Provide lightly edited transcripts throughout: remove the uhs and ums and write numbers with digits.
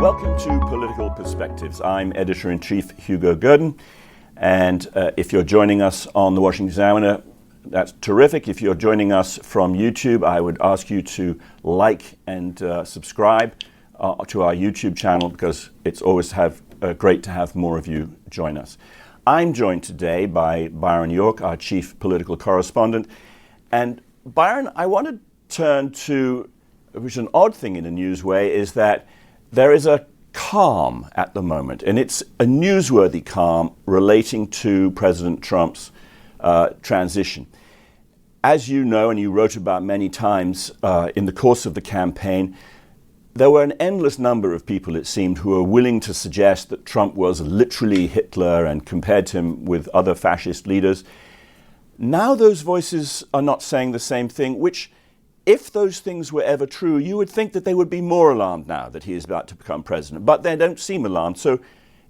Welcome to Political Perspectives. I'm Editor-in-Chief Hugo Gurdon, and if you're joining us on the Washington Examiner, that's terrific. If you're joining us from YouTube, I would ask you to like and subscribe to our YouTube channel, because it's always great to have more of you join us. I'm joined today by Byron York, our Chief Political Correspondent. And Byron, I want to turn to, which is an odd thing in a news way, is that there is a calm at the moment, and it's a newsworthy calm relating to President Trump's transition. As you know, and you wrote about many times in the course of the campaign, there were an endless number of people, it seemed, who were willing to suggest that Trump was literally Hitler and compared him with other fascist leaders. Now those voices are not saying the same thing, which, if those things were ever true, you would think that they would be more alarmed now that he is about to become president. But they don't seem alarmed, so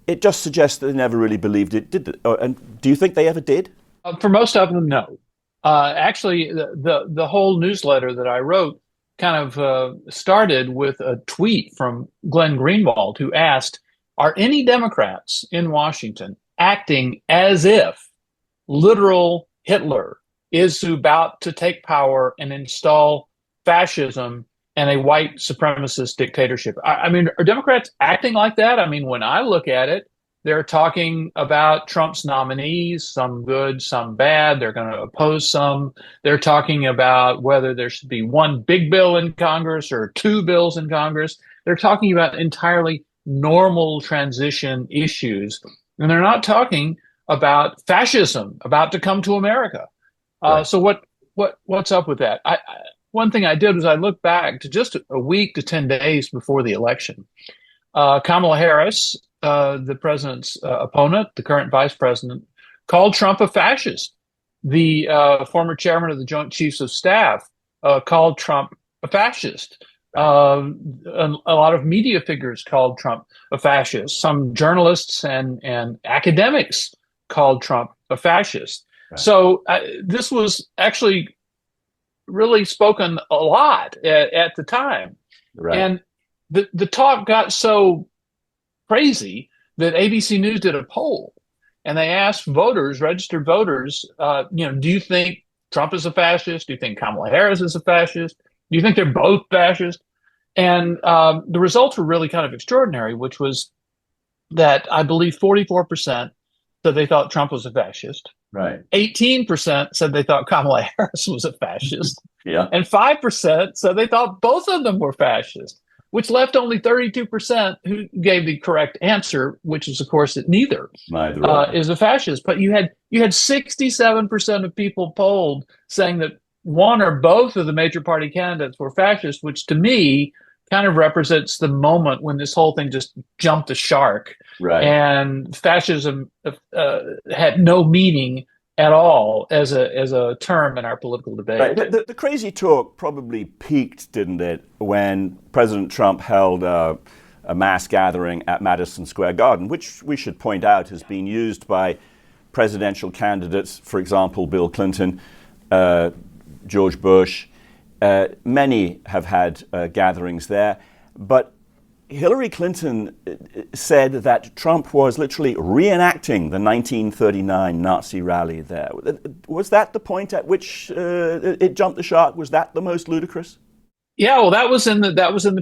it just suggests that they never really believed it, did they? And do you think they ever did? For most of them, no. Actually, the whole newsletter that I wrote kind of started with a tweet from Glenn Greenwald, who asked, are any Democrats in Washington acting as if literal Hitler is about to take power and install fascism and a white supremacist dictatorship? I mean, are Democrats acting like that? I mean, when I look at it, they're talking about Trump's nominees, some good, some bad. They're going to oppose some. They're talking about whether there should be one big bill in Congress or two bills in Congress. They're talking about entirely normal transition issues. And they're not talking about fascism about to come to America. Right. So what's up with that? One thing I did was I looked back to just a week to 10 days before the election. Kamala Harris, the president's opponent, the current vice president, called Trump a fascist. The former chairman of the Joint Chiefs of Staff called Trump a fascist. A lot of media figures called Trump a fascist. Some journalists and academics called Trump a fascist. Right. So this was actually really spoken a lot at the time. Right. And the talk got so crazy that ABC News did a poll, and they asked voters, registered voters, do you think Trump is a fascist? Do you think Kamala Harris is a fascist? Do you think they're both fascist? And the results were really kind of extraordinary, which was that I believe 44% said they thought Trump was a fascist. Right. 18% said they thought Kamala Harris was a fascist. Yeah. And 5% said they thought both of them were fascist, which left only 32% who gave the correct answer, which is, of course, that neither is a fascist. But you had 67% of people polled saying that one or both of the major party candidates were fascist, which to me kind of represents the moment when this whole thing just jumped the shark. Right. And fascism had no meaning at all as a term in our political debate. Right. The crazy talk probably peaked, didn't it, when President Trump held a mass gathering at Madison Square Garden, which we should point out has been used by presidential candidates, for example, Bill Clinton, George Bush. Many have had gatherings there, but Hillary Clinton said that Trump was literally reenacting the 1939 Nazi rally there. Was that the point at which it jumped the shark? Was that the most ludicrous? Yeah, well, that was in the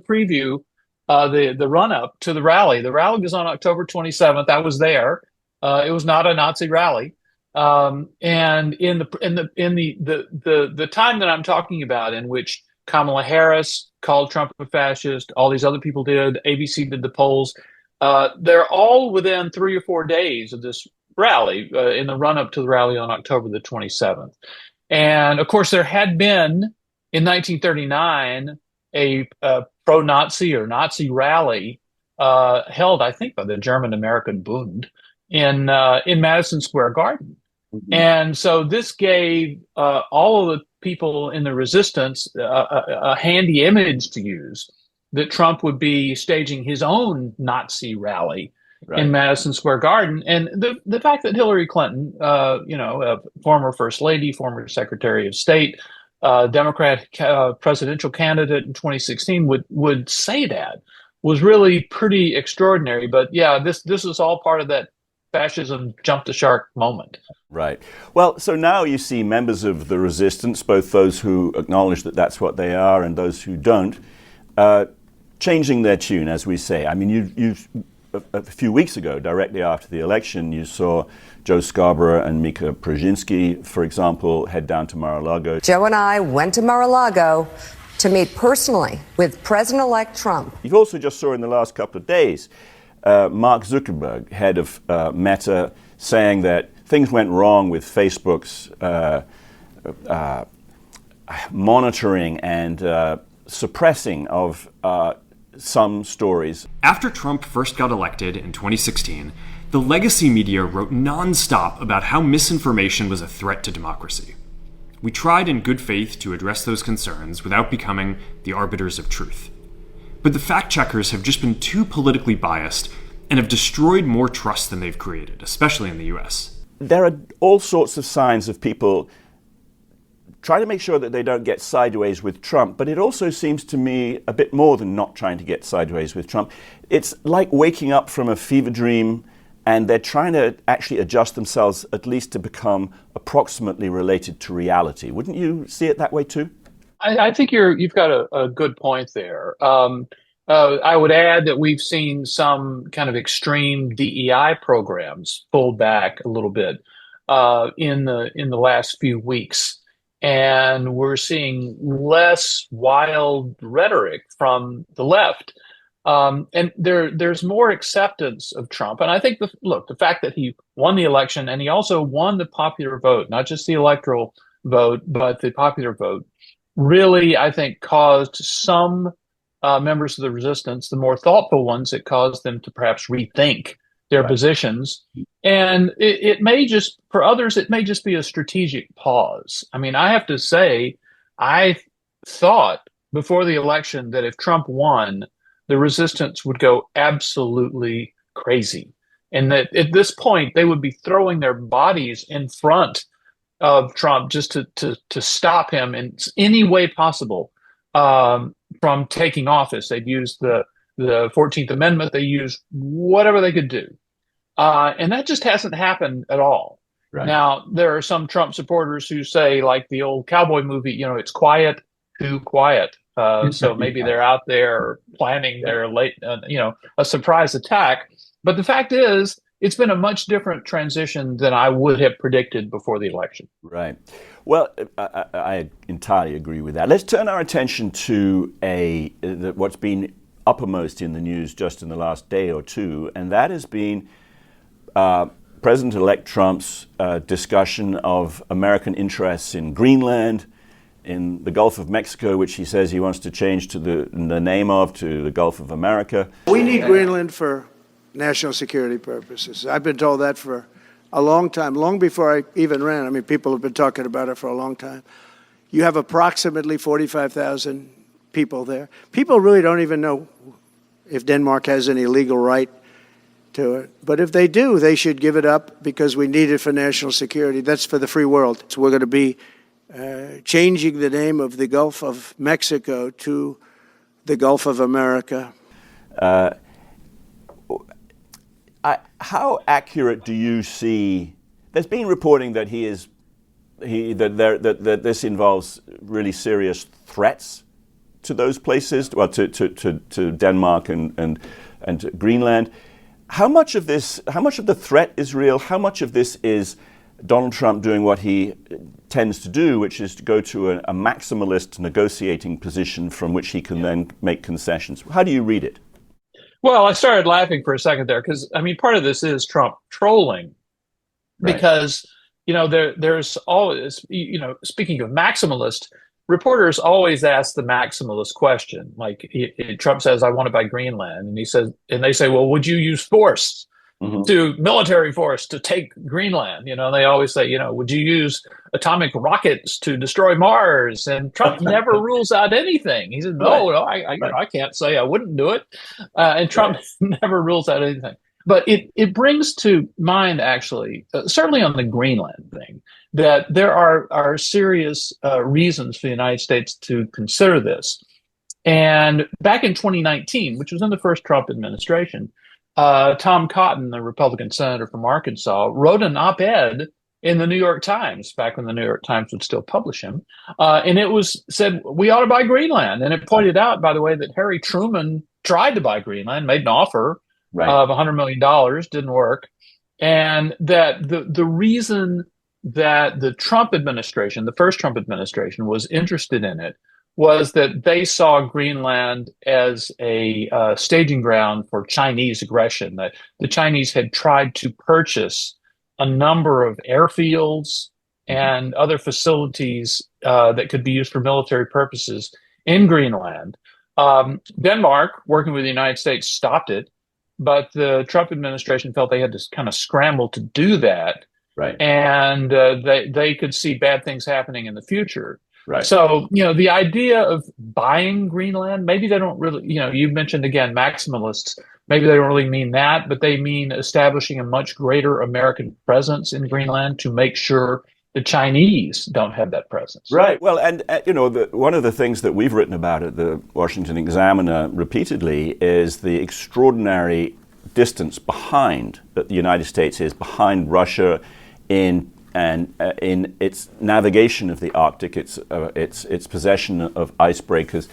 preview, the run up to the rally. The rally was on October 27th. I was there. It was not a Nazi rally. And in the time that I'm talking about, in which Kamala Harris called Trump a fascist, all these other people did, ABC did the polls, they're all within 3 or 4 days of this rally, in the run-up to the rally on October the 27th. And, of course, there had been, in 1939, a pro-Nazi or Nazi rally held, I think, by the German-American Bund in Madison Square Garden. Mm-hmm. And so this gave all of the people in the resistance a handy image to use, that Trump would be staging his own Nazi rally in Madison Square Garden. And the fact that Hillary Clinton, a former First Lady, former Secretary of State, Democratic presidential candidate in 2016 would say that was really pretty extraordinary. But yeah, this is all part of that fascism jump the shark moment. Right. Well, so now you see members of the resistance, both those who acknowledge that that's what they are and those who don't, changing their tune, as we say. I mean, you a few weeks ago, directly after the election, you saw Joe Scarborough and Mika Brzezinski, for example, head down to Mar-a-Lago. Joe and I went to Mar-a-Lago to meet personally with President-elect Trump. You've also just saw in the last couple of days Mark Zuckerberg, head of Meta, saying that things went wrong with Facebook's monitoring and suppressing of some stories. After Trump first got elected in 2016, the legacy media wrote nonstop about how misinformation was a threat to democracy. We tried in good faith to address those concerns without becoming the arbiters of truth. But the fact-checkers have just been too politically biased and have destroyed more trust than they've created, especially in the US. There are all sorts of signs of people trying to make sure that they don't get sideways with Trump, but it also seems to me a bit more than not trying to get sideways with Trump. It's like waking up from a fever dream, and they're trying to actually adjust themselves at least to become approximately related to reality. Wouldn't you see it that way too? I think you've got a good point there. I would add that we've seen some kind of extreme DEI programs pulled back a little bit in the last few weeks, and we're seeing less wild rhetoric from the left, and there's more acceptance of Trump. And I think the fact that he won the election and he also won the popular vote, not just the electoral vote, but the popular vote, really, I think, caused some members of the resistance, the more thoughtful ones, it caused them to perhaps rethink their positions. And it may just, for others, it may just be a strategic pause. I mean, I have to say, I thought before the election that if Trump won, the resistance would go absolutely crazy. And that at this point, they would be throwing their bodies in front of Trump just to stop him in any way possible from taking office. They'd use the 14th Amendment. They used whatever they could do. And that just hasn't happened at all. Right. Now, there are some Trump supporters who say, like the old cowboy movie, it's quiet, too quiet. So maybe they're out there planning their a surprise attack. But the fact is, it's been a much different transition than I would have predicted before the election. Right. Well, I entirely agree with that. Let's turn our attention to what's been uppermost in the news just in the last day or two, and that has been President-elect Trump's discussion of American interests in Greenland, in the Gulf of Mexico, which he says he wants to change to the name of to the Gulf of America. We need Greenland for national security purposes. I've been told that for a long time, long before I even ran. I mean, people have been talking about it for a long time. You have approximately 45,000 people there. People really don't even know if Denmark has any legal right to it. But if they do, they should give it up because we need it for national security. That's for the free world. So we're going to be changing the name of the Gulf of Mexico to the Gulf of America. How accurate do you see? There's been reporting that that this involves really serious threats to those places, well, to Denmark and Greenland. How much of the threat is real? How much of this is Donald Trump doing what he tends to do, which is to go to a maximalist negotiating position from which he can then make concessions? How do you read it? Well, I started laughing for a second there because, I mean, part of this is Trump trolling because, there's always, speaking of maximalist, reporters always ask the maximalist question. Like Trump says, I want to buy Greenland. And they say, well, would you use force? To military force to take Greenland? They always say, would you use atomic rockets to destroy Mars? And Trump never rules out anything. He said, no, I can't say I wouldn't do it. And Trump never rules out anything. But it brings to mind, actually, certainly on the Greenland thing, that there are serious reasons for the United States to consider this. And back in 2019, which was in the first Trump administration, Tom Cotton, the Republican senator from Arkansas, wrote an op-ed in the New York Times, back when the New York Times would still publish him. And it was said, we ought to buy Greenland. And it pointed out, by the way, that Harry Truman tried to buy Greenland, made an offer of $100 million, didn't work. And that the reason that the Trump administration, the first Trump administration, was interested in it was that they saw Greenland as a staging ground for Chinese aggression, that the Chinese had tried to purchase a number of airfields and other facilities that could be used for military purposes in Greenland. Denmark, working with the United States, stopped it, but the Trump administration felt they had to kind of scramble to do that. Right. And they could see bad things happening in the future. Right. So, the idea of buying Greenland, maybe they don't really, you mentioned again, maximalists, maybe they don't really mean that, but they mean establishing a much greater American presence in Greenland to make sure the Chinese don't have that presence. Right. Well, and one of the things that we've written about at the Washington Examiner repeatedly is the extraordinary distance behind that the United States is behind Russia in its navigation of the Arctic, its possession of icebreakers.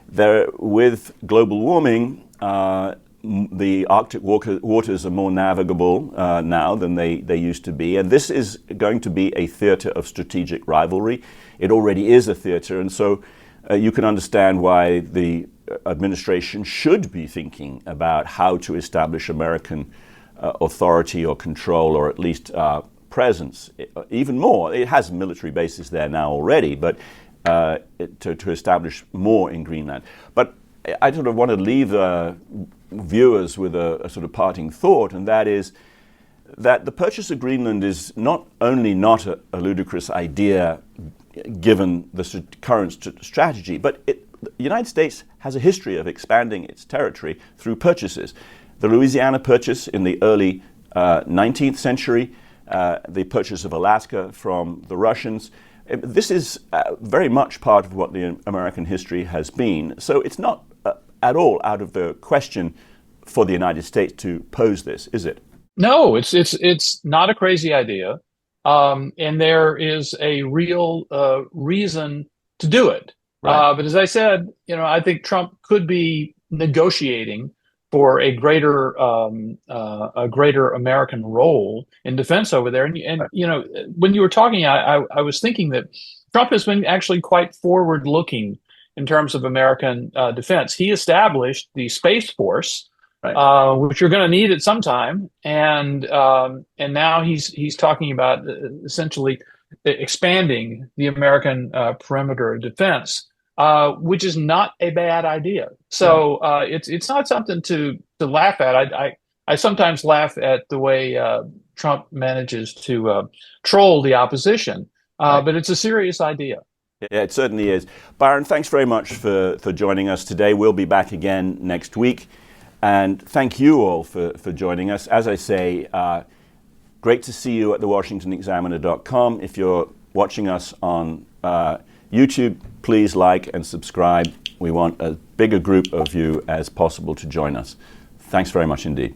There, with global warming, the Arctic waters are more navigable now than they used to be, and this is going to be a theater of strategic rivalry. It already is a theater, and so you can understand why the administration should be thinking about how to establish American authority or control, or at least presence. Even more, it has military bases there now already, but to establish more in Greenland. But I sort of want to leave viewers with a sort of parting thought, and that is that the purchase of Greenland is not only not a ludicrous idea given the current strategy, but the United States has a history of expanding its territory through purchases. The Louisiana Purchase in the early 19th century, the purchase of Alaska from the Russians. This is very much part of what the American history has been. So it's not at all out of the question for the United States to pose this, is it? No, it's not a crazy idea. And there is a real reason to do it. Right. But as I said, I think Trump could be negotiating for a greater American role in defense over there. And when you were talking, I was thinking that Trump has been actually quite forward-looking in terms of American defense. He established the Space Force, right, which you're going to need at some time, and now he's talking about essentially expanding the American perimeter of defense. Which is not a bad idea. So it's not something to laugh at. I sometimes laugh at the way Trump manages to troll the opposition, but it's a serious idea. Yeah, it certainly is. Byron, thanks very much for joining us today. We'll be back again next week. And thank you all for joining us. As I say, great to see you at thewashingtonexaminer.com. If you're watching us on YouTube, please like and subscribe. We want a bigger group of you as possible to join us. Thanks very much indeed.